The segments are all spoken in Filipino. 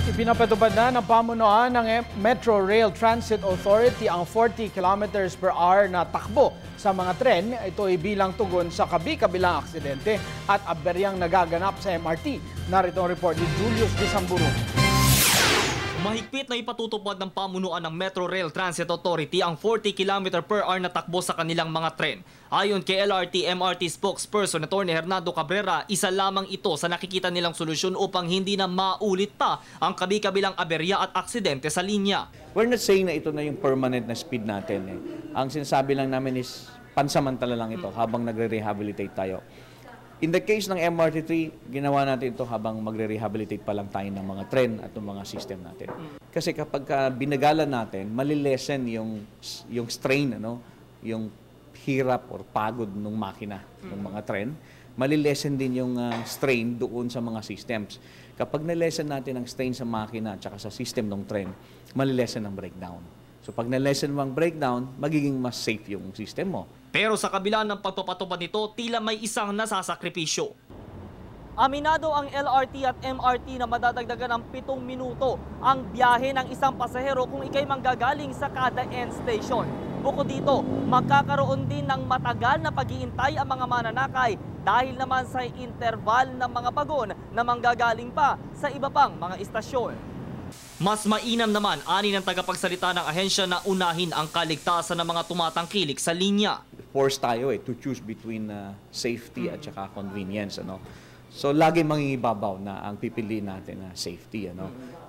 Ipinapatupad na ng pamunuan ng Metro Rail Transit Authority ang 40 kilometers per hour na takbo sa mga tren. Ito ay bilang tugon sa kabi-kabilang aksidente at aberyang nagaganap sa MRT. Narito ang report ni Julius Disamburu. Mahigpit na ipatutupad ng pamunuan ng Metro Rail Transit Authority ang 40 km per hour na takbo sa kanilang mga tren. Ayon kay LRT-MRT spokesperson Atty. Hernando Cabrera, isa lamang ito sa nakikita nilang solusyon upang hindi na maulit pa ang kabi-kabilang aberya at aksidente sa linya. We're not saying na ito na yung permanent na speed natin. Ang sinasabi lang namin is pansamantala lang ito habang nagre-rehabilitate tayo. In the case ng MRT3, ginawa natin ito habang magre-rehabilitate pa lang tayo ng mga tren at ng mga system natin. Kasi kapag binagalan natin, malilesen yung strain, yung hirap or pagod ng makina ng mga tren, malilesen din yung strain doon sa mga systems. Kapag nalesen natin ang strain sa makina at sa system ng tren, malilesen ang breakdown. So pag nalesen mo ang breakdown, magiging mas safe yung system mo. Pero sa kabila ng pagpapatupad nito, tila may isang nasasakripisyo. Aminado ang LRT at MRT na madadagdagan ng 7 minuto ang biyahe ng isang pasahero kung ikay manggagaling sa kada end station. Bukod dito, magkakaroon din ng matagal na pag-iintay ang mga mananakay dahil naman sa interval ng mga bagon na manggagaling pa sa iba pang mga istasyon. Mas mainam naman, ani ng tagapagsalita ng ahensya na unahin ang kaligtasan ng mga tumatangkilik sa linya. Force tayo to choose between safety at saka convenience. So lagi mangingibabaw na ang pipiliin natin na safety.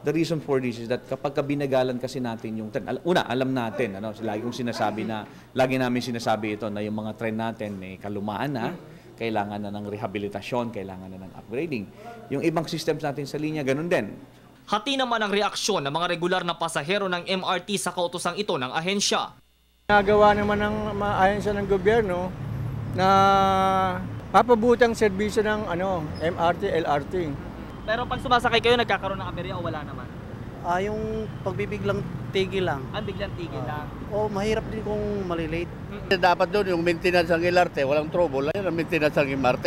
The reason for this is that kapag binagalan kasi natin yung tren, una, alam natin, lagi namin sinasabi ito na yung mga tren natin may kalumaan na, kailangan na ng rehabilitasyon, kailangan na ng upgrading. Yung ibang systems natin sa linya, ganun din. Hati naman ang reaksyon ng mga regular na pasahero ng MRT sa kautosang ito ng ahensya. Nagawa naman ng ahensya ng gobyerno na papabuti ang serbisyo ng MRT, LRT. Pero pag sumasakay kayo, nagkakaroon ng aberya o wala naman? Yung pagbibiglang tigil lang. Ang biglang tigil lang. Mahirap din kung malilate. Dapat doon yung maintenance ng LRT, walang trouble. Yan ang maintenance ng MRT.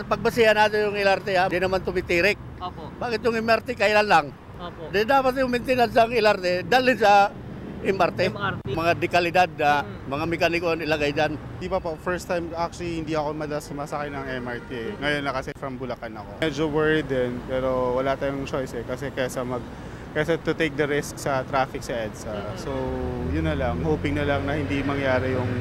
Pagbasihan natin yung LRT, hindi naman tumitirik. Opo. Bakit yung MRT kailan lang? Opo. Dapat yung maintenance ng LRT, dalhin sa MRT. Mga dekalidad, mga mekaniko ang ilagay dyan. Di ba po, first time actually hindi ako madalas sumasakay ng MRT. Ngayon na kasi from Bulacan ako. Medyo worried din, pero wala tayong choice kasi kaysa to take the risk sa traffic sa EDSA. So yun na lang, hoping na lang na hindi mangyari yung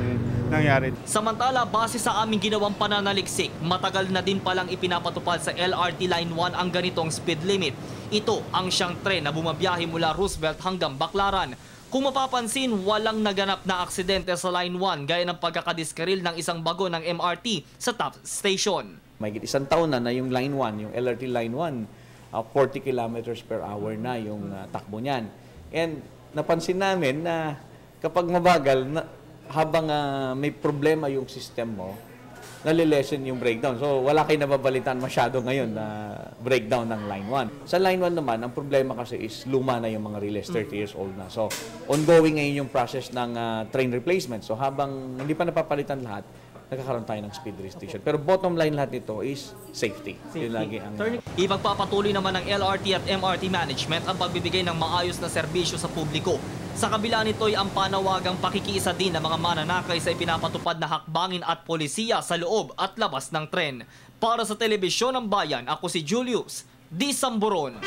nangyari. Samantala, base sa aming ginawang pananaliksik, matagal na din palang ipinapatupad sa LRT Line 1 ang ganitong speed limit. Ito ang siyang tren na bumabiyahe mula Roosevelt hanggang Baclaran. Kung mapapansin, walang naganap na aksidente sa Line 1 gaya ng pagkakadiskaril ng isang bago ng MRT sa top station. May isang taon na yung Line 1, yung LRT Line 1, 40 kilometers per hour na yung takbo niyan. And napansin namin na kapag mabagal, habang may problema yung system mo, nalilesen yung breakdown. So wala kayo nababalitan masyado ngayon na breakdown ng Line 1. Sa Line 1 naman, ang problema kasi is luma na yung mga relays, 30 years old na. So ongoing ngayon yung process ng train replacement. So habang hindi pa napapalitan lahat, nagkakaroon tayo ng speed restriction. Pero bottom line lahat nito is safety. Yun lagi ang Ipagpapatuloy naman ng LRT at MRT management ang pagbibigay ng maayos na serbisyo sa publiko. Sa kabila nito'y ang panawagang pakikiisa din ng mga mananakay sa ipinapatupad na hakbangin at polisiya sa loob at labas ng tren. Para sa Telebisyon ng Bayan, ako si Julius Disamburon.